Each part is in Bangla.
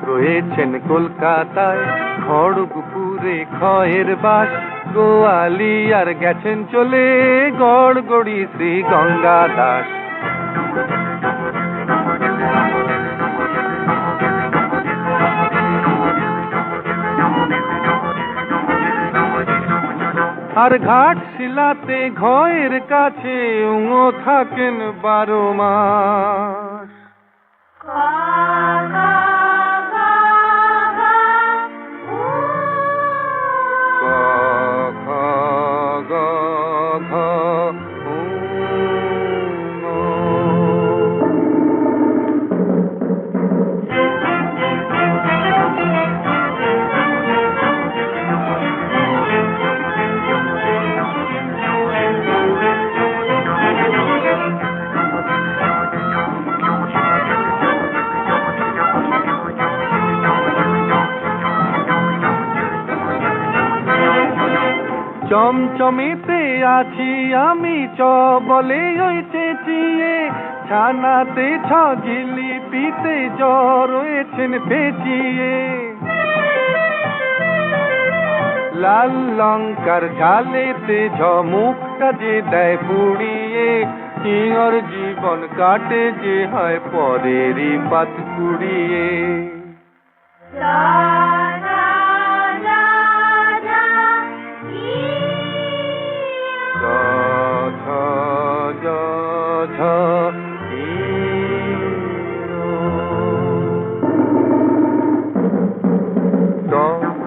রয়েছেন কলকাতায় খড়গপুরে খয়ের বাস, গোয়ালি আর গেছেন চলে গড়গড়ি শ্রী গঙ্গা দাস। আর ঘাট শিলাতে ঘয়ের কাছে উঙো থাকেন 12 মাস। চমচমেতে আছি আমি চ বলে ওই চেঁচিয়ে, ছানাতে ছ জিলিপিতে জ রয়েছেন পেঁচিয়ে। লাল লঙ্কার ঝালেতে ঝ মুখটা যে দেয় পুড়িয়ে, ইঁর জীবন কাটে যে হয় পরেরই পাত কুড়িয়ে।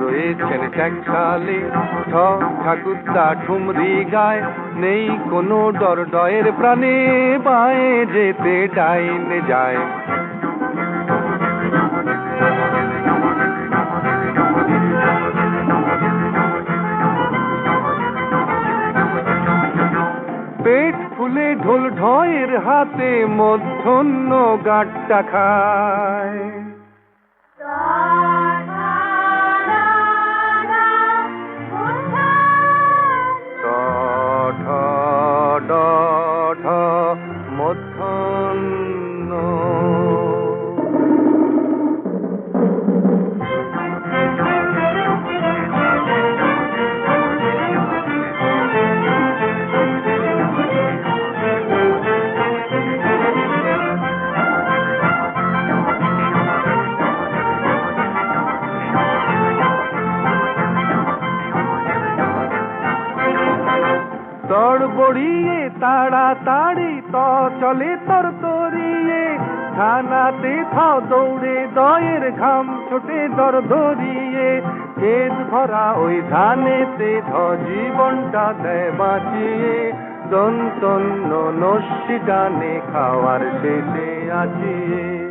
রয়েছেন ট্যাংখালে ঠ ঠাকুরদা ঠুমরি গায়, নেই কোনো ডর ডয়ের প্রাণে বায়ে যেতে ডাইনে যায়। পেট ফুলে ঢোল ঢয়ের হাতে মধ্যাহ্ন গাঁটটা খায়। মধ্যাহ্ন তড়বড়িয়ে তাড়াতাড়ি ত চলে তর তরিয়ে, থানাতে থাও দৌড়ে দয়ের ঘাম ছোটে দর ধরিয়ে। খেত ভরা ওই ধানেতে ধ জীবনটা দেয় বাঁচিয়ে, দন্তন্য নস্যি টানে খাওয়ার শেষে আছিয়ে।